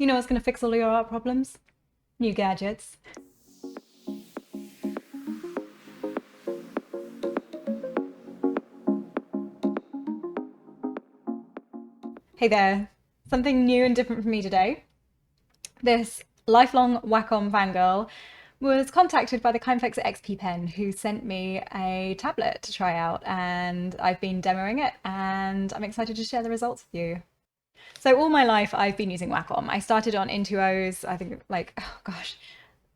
You know what's going to fix all your art problems? New gadgets. Hey there. Something new and different for me today. This lifelong Wacom fangirl was contacted by the kind folks at XPPen who sent me a tablet to try out, and I've been demoing it and I'm excited to share the results with you. So all my life I've been using Wacom. I started on Intuos, I think like, oh gosh,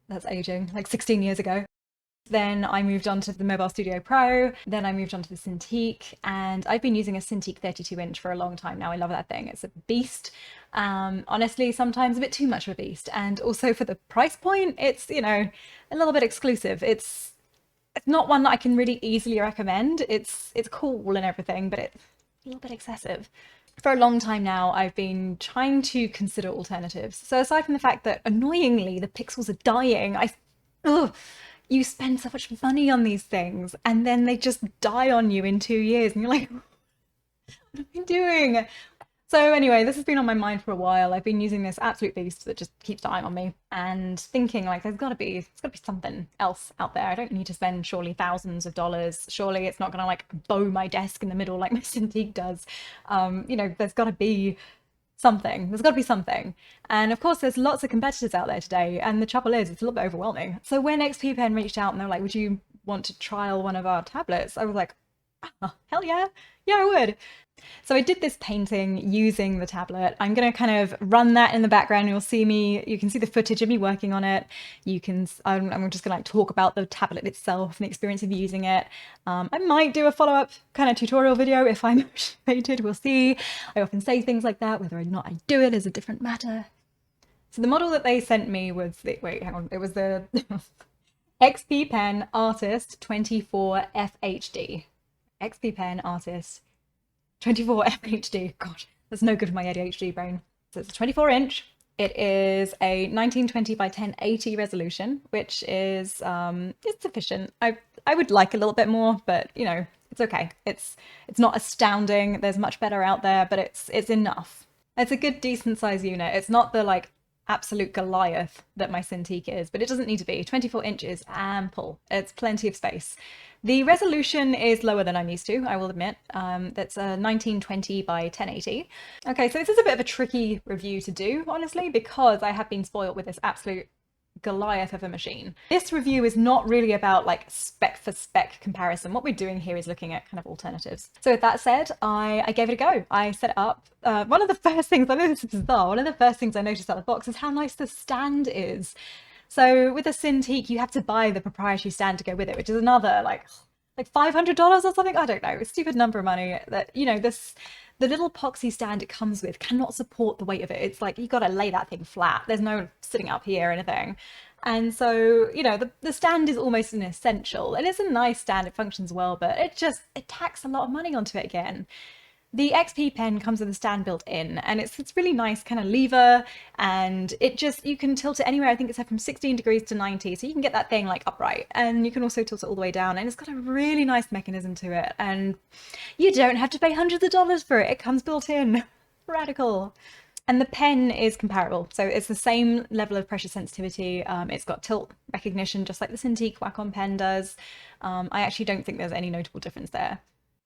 that's aging, like 16 years ago. Then I moved on to the Mobile Studio Pro, then I moved on to the Cintiq, and I've been using a Cintiq 32-inch for a long time now. I love that thing. It's a beast. Honestly, sometimes a bit too much of a beast. And also for the price point, it's, a little bit exclusive. It's not one that I can really easily recommend. It's cool and everything, but it's a little bit excessive. For a long time now, I've been trying to consider alternatives. So aside from the fact that annoyingly the pixels are dying, ugh, you spend so much money on these things and then they just die on you in 2 years and you're like, what am I doing? So anyway, this has been on my mind for a while. I've been using this absolute beast that just keeps dying on me and thinking like there's gotta be something else out there. I don't need to spend surely thousands of dollars. Surely it's not gonna like bow my desk in the middle like my Cintiq does. There's gotta be something. There's got to be something. And of course, there's lots of competitors out there today. And the trouble is, it's a little bit overwhelming. So when XPPen reached out and they were like, would you want to trial one of our tablets? I was like, oh, hell yeah. Yeah, I would. So I did this painting using the tablet. I'm going to kind of run that in the background. You can see the footage of me working on it. I'm just going to like talk about the tablet itself and the experience of using it. I might do a follow-up kind of tutorial video if I'm motivated. We'll see. I often say things like that. Whether or not I do it is a different matter. So the model that they sent me was wait, hang on. It was the XPPen Artist 24 FHD. XPPen Artist 24 FHD. God, that's no good for my ADHD brain. So it's a 24-inch. It is a 1920 by 1080 resolution, which is it's sufficient. I would like a little bit more, but it's okay. It's not astounding. There's much better out there, but it's enough. It's a good decent size unit. It's not the like absolute Goliath that my Cintiq is, but it doesn't need to be. 24 inches, ample. It's plenty of space. The resolution is lower than I'm used to, I will admit. That's a 1920 by 1080. Okay, so this is a bit of a tricky review to do, honestly, because I have been spoiled with this absolute Goliath of a machine. This review is not really about like spec for spec comparison. What we're doing here is looking at kind of alternatives. So with that said, I gave it a go. I set it up. One of the first things, I know this is bizarre, one of the first things I noticed out of the box is how nice the stand is. So with a Cintiq, you have to buy the proprietary stand to go with it, which is another like $500 or something. I don't know, a stupid number of money that, the little epoxy stand it comes with cannot support the weight of it. It's like you got to lay that thing flat. There's no sitting up here or anything. And so, the stand is almost an essential. And it's a nice stand, it functions well, but it tacks a lot of money onto it again. The XPPen comes with a stand built in, and it's really nice kind of lever, and you can tilt it anywhere. I think it's set from 16 degrees to 90, so you can get that thing like upright, and you can also tilt it all the way down, and it's got a really nice mechanism to it, and you don't have to pay hundreds of dollars for it. It comes built in. Radical. And the pen is comparable, so it's the same level of pressure sensitivity. It's got tilt recognition, just like the Cintiq Wacom pen does. I actually don't think there's any notable difference there.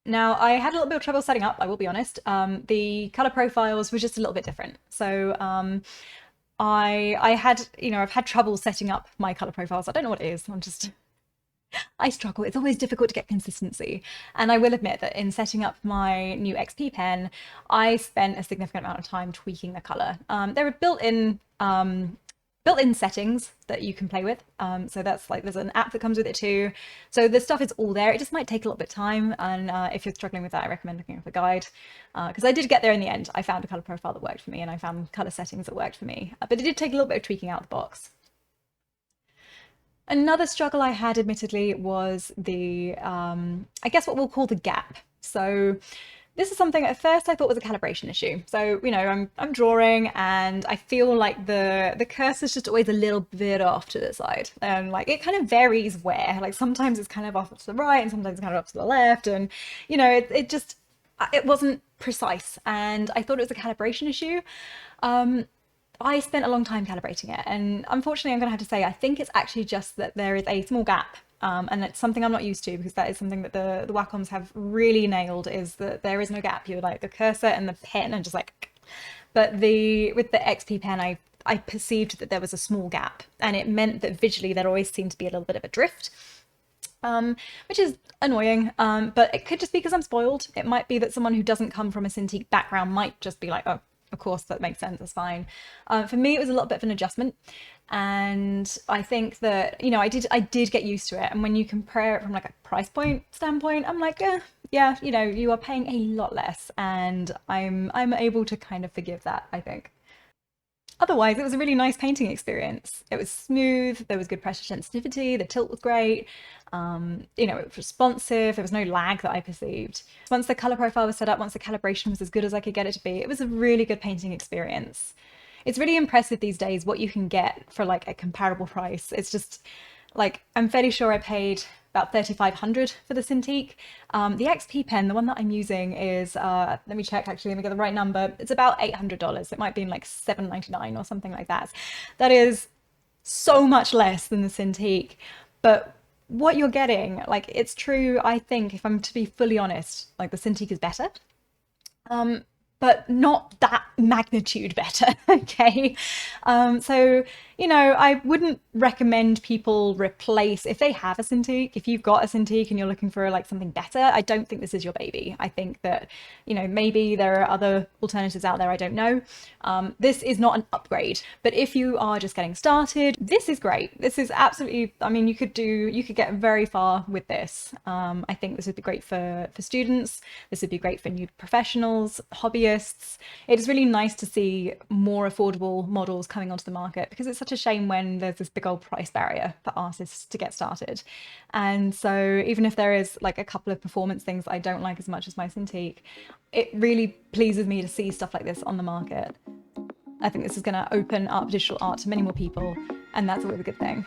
Now, I had a little bit of trouble setting up, I will be honest. The color profiles were just a little bit different. So I've had trouble setting up my color profiles. I don't know what it is. I struggle. It's always difficult to get consistency. And I will admit that in setting up my new XPPen, I spent a significant amount of time tweaking the color. There are built-in settings that you can play with. So that's like, there's an app that comes with it too. So the stuff is all there. It just might take a little bit of time. And if you're struggling with that, I recommend looking up a guide. Because I did get there in the end. I found a color profile that worked for me and I found color settings that worked for me. But it did take a little bit of tweaking out the box. Another struggle I had, admittedly, was I guess what we'll call the gap. So this is something at first I thought was a calibration issue. So, I'm drawing and I feel like the cursor's just always a little bit off to the side. And like it kind of varies where. Like sometimes it's kind of off to the right and sometimes it's kind of off to the left. And, it wasn't precise. And I thought it was a calibration issue. I spent a long time calibrating it, and unfortunately I'm going to have to say I think it's actually just that there is a small gap, and it's something I'm not used to, because that is something that the Wacoms have really nailed, is that there is no gap. You're like the cursor and the pen and just like, but with the XPPen I perceived that there was a small gap, and it meant that visually there always seemed to be a little bit of a drift, which is annoying, but it could just be because I'm spoiled. It might be that someone who doesn't come from a Cintiq background might just be like, oh, of course, that makes sense, that's fine. For me, it was a little bit of an adjustment, and I think that, you know, I did get used to it, and when you compare it from like a price point standpoint, I'm like, yeah, you know, you are paying a lot less, and I'm able to kind of forgive that, I think. Otherwise, it was a really nice painting experience. It was smooth, there was good pressure sensitivity, the tilt was great, you know, it was responsive, there was no lag that I perceived. Once the color profile was set up, once the calibration was as good as I could get it to be, it was a really good painting experience. It's really impressive these days what you can get for like a comparable price. It's just like, I'm fairly sure I paid about 3,500 for the Cintiq. The XPPen, the one that I'm using, is, let me check actually, let me get the right number. It's about $800. It might be in like $799 or something like that. That is so much less than the Cintiq. But what you're getting, like, it's true, I think, if I'm to be fully honest, like the Cintiq is better. But not that magnitude better, okay? So, you know, I wouldn't recommend people replace, if they have a Cintiq, if you've got a Cintiq and you're looking for like something better, I don't think this is your baby. I think that, you know, maybe there are other alternatives out there, I don't know. This is not an upgrade, but if you are just getting started, this is great. This is absolutely, I mean, you could get very far with this. I think this would be great for students. This would be great for new professionals, hobbyists. It's really nice to see more affordable models coming onto the market, because it's such a shame when there's this big old price barrier for artists to get started. And so even if there is like a couple of performance things that I don't like as much as my Cintiq, it really pleases me to see stuff like this on the market. I think this is going to open up digital art to many more people, and that's always a good thing.